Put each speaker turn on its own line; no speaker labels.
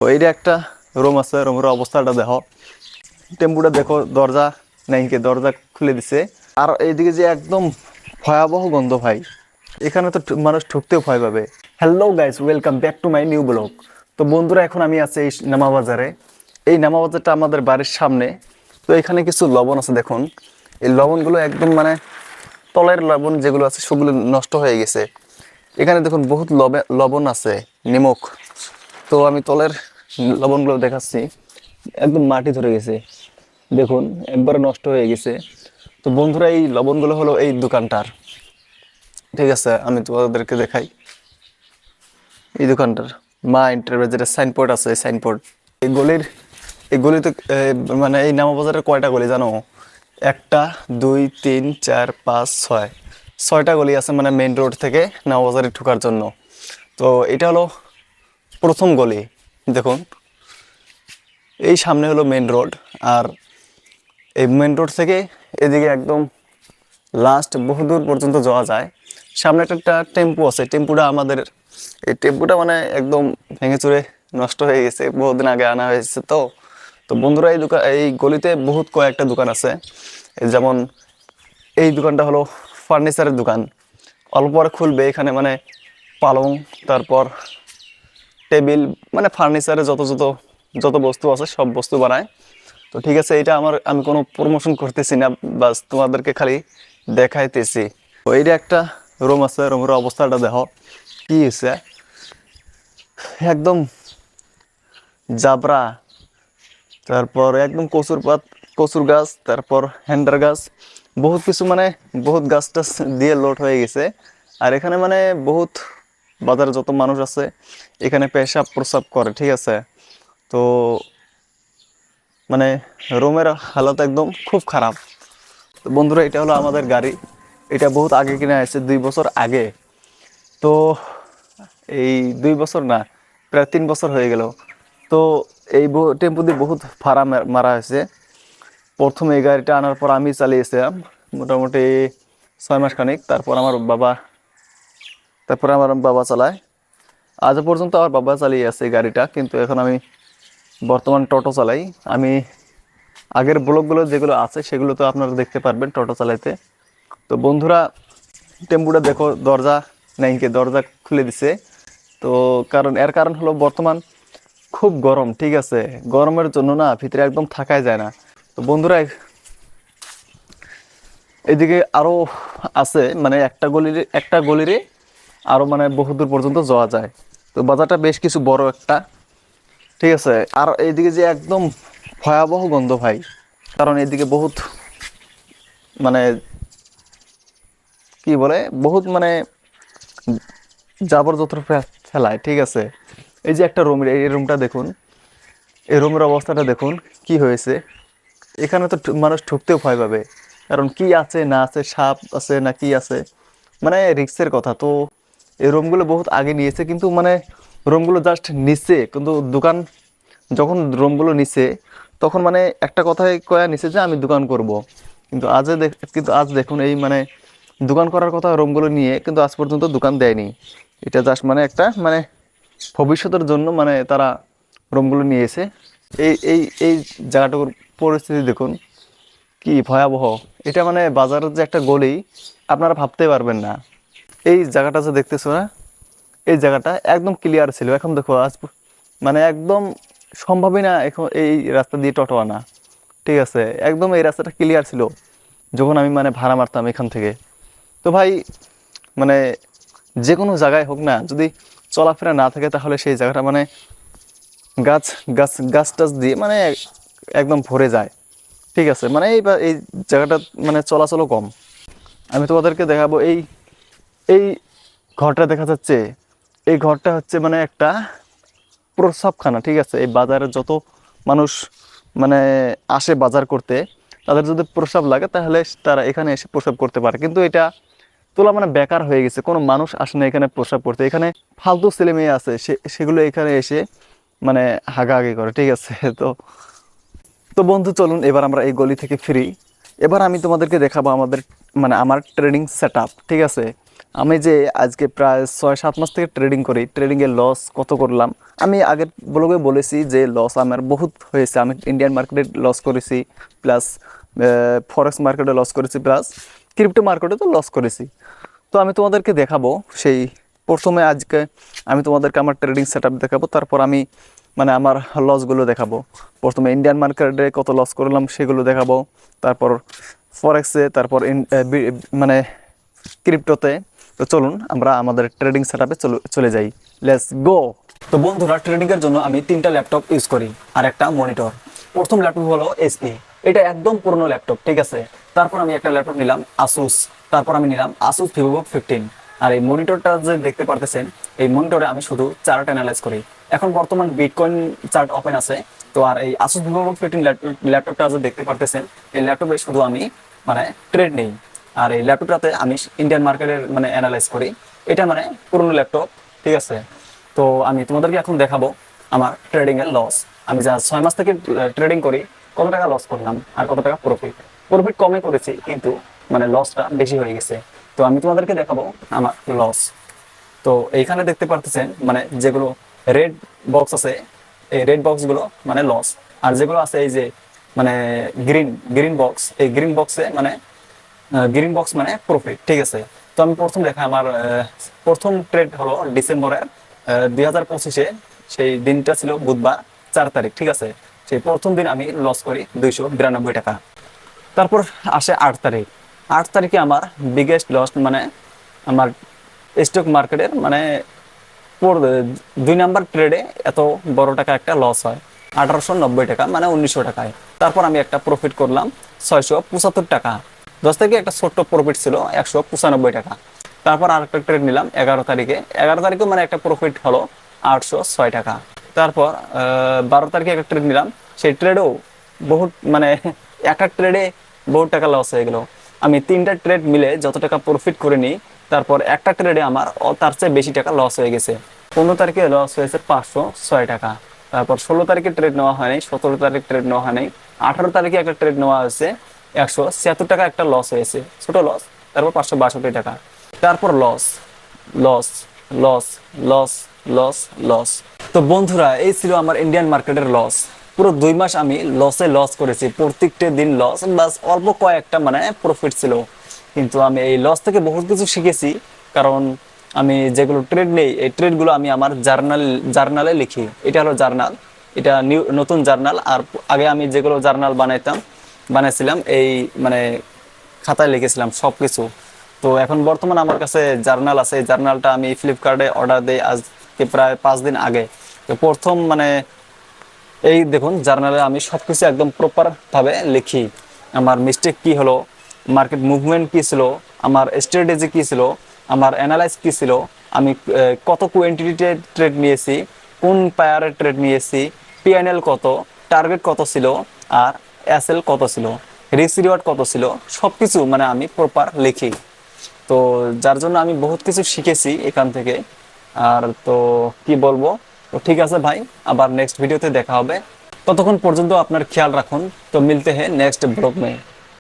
এইটা একটা রুম আছে, রুমের অবস্থাটা দেখো, টেম্পুটা দেখো, দরজা নাইকে দরজা খুলে দিছে। আর এইদিকে যে একদম ভয়াবহ গন্ধ ভাই, এখানে তো মানুষ ঢুকতেও ভয় পাবে। Hello guys, welcome back to my new blog. তো বন্ধুরা, এখন আমি আছি এই নামাবাজারে। এই নামাবাজারটা আমাদের বাড়ির সামনে। তো এখানে কিছু লবণ আছে, দেখুন এই লবণগুলো একদম মানে তলের লবণ যেগুলো আছে সেগুলো নষ্ট হয়ে গেছে। এখানে দেখুন বহুত লবণ আছে, নিমক। তো আমি তলের লবণগুলো দেখাচ্ছি, একদম মাটি ধরে গেছে, দেখুন একবারে নষ্ট হয়ে গেছে। তো বন্ধুরা, এই লবণগুলো হলো এই দোকানটার, ঠিক আছে? আমি তোমাদেরকে দেখাই এই দোকানটার মা এন্টারপ্রাইজের সাইনবোর্ড আছে, এই সাইনবোর্ড। এই গলির এই গলিতে মানে এই নামাবাজারের কয়টা গলি জানো? একটা, দুই, তিন, চার, পাঁচ, ছয়টা গলি আছে, মানে মেইন রোড থেকে নামাবাজারে ঢোকার জন্য। তো এটা হলো প্রথম গলি, দেখুন এই সামনে হলো মেইন রোড। আর এই মেইন রোড থেকে এদিকে একদম লাস্ট বহুদূর পর্যন্ত যাওয়া যায়। সামনে একটা টেম্পু আছে, টেম্পুটা আমাদের, এই টেম্পুটা মানে একদম ভেঙে চুরে নষ্ট হয়ে গেছে, বহুদিন আগে আনা হয়েছে। তো তো বন্ধুরা, এই গলিতে বহুত কয়েকটা দোকান আছে। যেমন এই দোকানটা হলো ফার্নিচারের দোকান, অল্প পরে খুলবে। এখানে মানে পালং, তারপর টেবিল, মানে ফার্নিচারে যত যত যত বস্তু আছে সব বস্তু বানায়। তো ঠিক আছে, এটা আমি কোনো প্রমোশন করতেছি না, বাস তোমাদেরকে খালি দেখাইতেছি। তো এইটা একটা রুম আছে, রুমের অবস্থাটা দেখো কি হয়েছে, একদম জাবরা। তারপর একদম কচুর গাছ, তারপর হ্যান্ডার গাছ, বহুত কিছু, মানে বহুত গাছ টাছ দিয়ে লোড হয়ে গেছে। আর এখানে মানে বহুত বাজারে যত মানুষ আছে এখানে পেশাব প্রসাব করে, ঠিক আছে? তো মানে রুমের হালত একদম খুব খারাপ। তো বন্ধুরা, এটা হলো আমাদের গাড়ি। এটা বহুত আগে কিনে আসছে, 2 বছর আগে। তো এই 2 বছর না, প্রায় 3 বছর হয়ে গেল। তো এই টেম্পো দিয়ে বহুত ভাড়া মারা হয়েছে। প্রথমে এই গাড়িটা আনার পর আমি চালিয়েছিলাম মোটামুটি 6 মাস খানিক। তারপরে আমার বাবা চালায়, আজ পর্যন্ত আমার বাবা চালিয়ে আছে এই গাড়িটা। কিন্তু এখন আমি বর্তমান টোটো চালাই। আমি আগের ব্লগগুলো যেগুলো আছে সেগুলো তো আপনারা দেখতে পারবেন টোটো চালাইতে। তো বন্ধুরা, টেম্পুটা দেখো, দরজা নাইকে দরজা খুলে দিছে। তো এর কারণ হলো বর্তমান খুব গরম, ঠিক আছে? গরমের জন্য না ভিতরে একদম থাকাই যায় না। তো বন্ধুরা, এদিকে আরো আছে, মানে একটা গলিরে আরো মানে বহুদূর পর্যন্ত যাওয়া যায়। তো বাজারটা বেশ কিছু বড় একটা, ঠিক আছে? আর এইদিকে যে একদম ভয়াবহ গন্ধ ভাই, কারণ এদিকে বহুত মানে কি বলে, বহুত মানে জাবর জোথর ফেলায়, ঠিক আছে? এই যে একটা রুম, এই রুমটা দেখুন, এই রুমের অবস্থাটা দেখুন কি হয়েছে। এখানে তো মানুষ ঢুকতেও ভয় পাবে, কারণ কি আছে না আছে, সাপ আছে না কি আছে, মানে রিক্সের কথা। তো এই রুমগুলো বহুত আগে নিয়েছে, কিন্তু মানে রুমগুলো জাস্ট নিচ্ছে, কিন্তু দোকান যখন রুমগুলো নিচ্ছে তখন মানে একটা কথাই কয়া নিছে যে আমি দোকান করব। কিন্তু আজ দেখুন, এই মানে দোকান করার কথা রুমগুলো নিয়ে, কিন্তু আজ পর্যন্ত দোকান দেয়নি। এটা জাস্ট মানে একটা মানে ভবিষ্যতের জন্য মানে তারা রুমগুলো নিয়েছে। এই জায়গাটুকুর পরিস্থিতি দেখুন কি ভয়াবহ। এটা মানে বাজারের যে একটা গলি, আপনারা ভাবতে পারবেন না। এই জায়গাটা যে দেখতেছো না, এই জায়গাটা একদম ক্লিয়ার ছিল, এখন দেখো মানে একদম সম্ভবই না এখন এই রাস্তা দিয়ে টোটো আনা, ঠিক আছে? একদম এই রাস্তাটা ক্লিয়ার ছিল যখন আমি মানে ভাড়া মারতাম এখান থেকে। তো ভাই, মানে যে কোনো জায়গায় হোক না, যদি চলাফেরা না থাকে তাহলে সেই জায়গাটা মানে গাছ গাছ টাছ দিয়ে মানে একদম ভরে যায়, ঠিক আছে? মানে এই জায়গাটা মানে চলাচলও কম। আমি তোমাদেরকে দেখাবো, এই ঘরটা দেখা যাচ্ছে, এই ঘরটা হচ্ছে মানে একটা প্রস্রাবখানা, ঠিক আছে? এই বাজারে যত মানুষ মানে আসে বাজার করতে, তাদের যদি প্রস্রাব লাগে তাহলে তারা এখানে এসে প্রস্রাব করতে পারে। কিন্তু এটা তোলা মানে বেকার হয়ে গেছে, কোনো মানুষ আসে না এখানে প্রস্রাব করতে। এখানে ফালতু ছেলে মেয়ে আছে, সেগুলো এখানে এসে মানে হাগাহাগি করে, ঠিক আছে? তো তো বন্ধু, চলুন এবার আমরা এই গলি থেকে ফিরি। এবার আমি তোমাদেরকে দেখাবো আমাদের মানে আমার ট্রেনিং সেট আপ, ঠিক আছে? আমি যে আজকে প্রায় 6-7 মাস থেকে ট্রেডিং করি, ট্রেডিংয়ে লস কত করলাম আমি আগের ব্লগে বলেছি যে লস আমার বহুত হয়েছে। আমি ইন্ডিয়ান মার্কেটে লস করেছি, প্লাস ফরেক্স মার্কেটে লস করেছি, প্লাস ক্রিপ্টো মার্কেটে তো লস করেছি। তো আমি তোমাদেরকে দেখাবো সেই প্রথমে আজকে আমি তোমাদেরকে আমার ট্রেডিং সেট আপ দেখাবো, তারপর আমি মানে আমার লসগুলো দেখাবো। প্রথমে ইন্ডিয়ান মার্কেটে কত লস করলাম সেগুলো দেখাবো, তারপর ফরেক্সে, তারপর মানে ক্রিপ্টোতে। তো চলুন আমরা আমাদের ট্রেডিং সেট আপে চলে যাই, লেটস গো। তো বন্ধুরা, ট্রেডিংয়ের জন্য আমি 3টা ল্যাপটপ ইউজ করি আর একটা মনিটর। প্রথম ল্যাপটপ হলো এইচপি, এটা একদম পুরনো ল্যাপটপ, ঠিক আছে। তারপর আমি একটা ল্যাপটপ নিলাম আসুস, তারপর আমি নিলাম আসুস ভিভোবুক 15। আর এই মনিটরটা যে দেখতে পারতেছেন, এই মনিটরে আমি শুধু চার্ট অ্যানালাইজ করি। এখন বর্তমান বিটকয়েন চার্ট ওপেন আছে। তো আর এই আসুস ভিভোবুক 15 ল্যাপটপটা যে দেখতে পারতেছেন, এই ল্যাপটপে শুধু আমি মানে ট্রেড নেই। আর এই ল্যাপটপটাতে আমি ইন্ডিয়ান মার্কেটের মানে অ্যানালাইজ করি। এটা মানে পুরনো ল্যাপটপ, ঠিক আছে। তো আমি তোমাদেরকে এখন দেখাবো আমার ট্রেডিং এর লস। আমি যা 6 মাস থেকে ট্রেডিং করি, কত টাকা লস করলাম আর কত টাকা প্রফিট। প্রফিট কমে করেছি, কিন্তু মানে লসটা বেশি হয়ে গেছে। তো আমি তোমাদেরকে দেখাবো আমার লস। তো এইখানে দেখতে পারতেছেন মানে যেগুলো রেড বক্স আছে, এই রেড বক্স গুলো মানে লস। আর যেগুলো আছে এই যে মানে গ্রিন গ্রিন বক্স, এই গ্রিন বক্সে মানে গ্রিন বক্স মানে প্রফিট, ঠিক আছে। তো আমি প্রথম দেখা আমার প্রথম ট্রেড হলো ডিসেম্বরের 2025-এ। সেই দিনটা ছিল বুধবার 4 তারিখ, ঠিক আছে। সেই প্রথম দিন আমি লস করি 292 টাকা। তারপর আসে 8 তারিখ। 8 তারিখে আমার বিগেস্ট লস, মানে আমার স্টক মার্কেটের মানে 2 নাম্বার ট্রেডে এত বড় টাকা একটা লস হয়, 1890 টাকা, মানে 1900 টাকায়। তারপর আমি একটা প্রফিট করলাম 675 টাকা। 10 তারিখে একটা ছোট্ট প্রফিট ছিল 195 টাকা। তারপর আরেকটা ট্রেড নিলাম 11 তারিখে। 11 তারিখে মানে একটা প্রফিট হলো 806 টাকা। তারপর 12 তারিখে একটা ট্রেড নিলাম, সেই ট্রেডেও বহুত মানে একটা ট্রেডে বহুত টাকা লস হয়ে গেল। আমি 3টা ট্রেড মিলে যত টাকা প্রফিট করে নিই, তারপর একটা ট্রেডে আমার তার চেয়ে বেশি টাকা লস হয়ে গেছে। 15 তারিখে লস হয়েছে 506 টাকা। তারপর 16 তারিখে ট্রেড নেওয়া হয়নি, 17 তারিখ ট্রেড নেওয়া হয়নি, 18 তারিখে একটা ট্রেড নেওয়া হয়েছে, 176 টাকা একটা লস হয়েছে, ছোট লস। তারপর 562 টাকা। তারপর loss, loss, loss, loss, loss, loss. তো বন্ধুরা, এই ছিল আমার ইন্ডিয়ান মার্কেটের লস। পুরো 2 মাস আমি লস করেছি, প্রত্যেকটা দিন লস, বাস অল্প কয়েকটা মানে প্রফিট ছিল। কিন্তু আমি এই লস থেকে বহুত কিছু শিখেছি, কারণ আমি যেগুলো ট্রেড নেই, এই ট্রেডগুলো আমি আমার জার্নালে লিখি। এটা হলো জার্নাল, এটা নতুন জার্নাল। আর আগে আমি যেগুলো জার্নাল বানাইছিলাম এই মানে খাতায় লিখেছিলাম সব কিছু। তো এখন বর্তমান আমার কাছে জার্নাল আছে। এই জার্নালটা আমি ফ্লিপকার্টে অর্ডার দিই আজকে প্রায় 5 দিন আগে। তো প্রথম মানে এই দেখুন, জার্নালে আমি সবকিছু একদম প্রপার ভাবে লিখি। আমার মিস্টেক কি হলো, মার্কেট মুভমেন্ট কি ছিল, আমার স্ট্র্যাটেজি কি ছিল, আমার অ্যানালাইজ কি ছিল, আমি কত কোয়ান্টিটিতে ট্রেড নিয়েছি, কোন পায়ারে ট্রেড নিয়েছি, পিএনএল কত, টার্গেট কত ছিল, আর এসএল কত ছিল, রিস্ক রিওয়ার্ড কত ছিল, সবকিছু মানে আমি প্রপার লিখি। তো যার জন্য আমি বহুত কিছু শিখেছি এখান থেকে। আর তো কি বলবো, তো ঠিক আছে ভাই, আবার নেক্সট ভিডিওতে দেখা হবে। ততক্ষণ পর্যন্ত আপনার খেয়াল রাখুন। তো মিলতে हैं नेक्स्ट ब्लॉग में।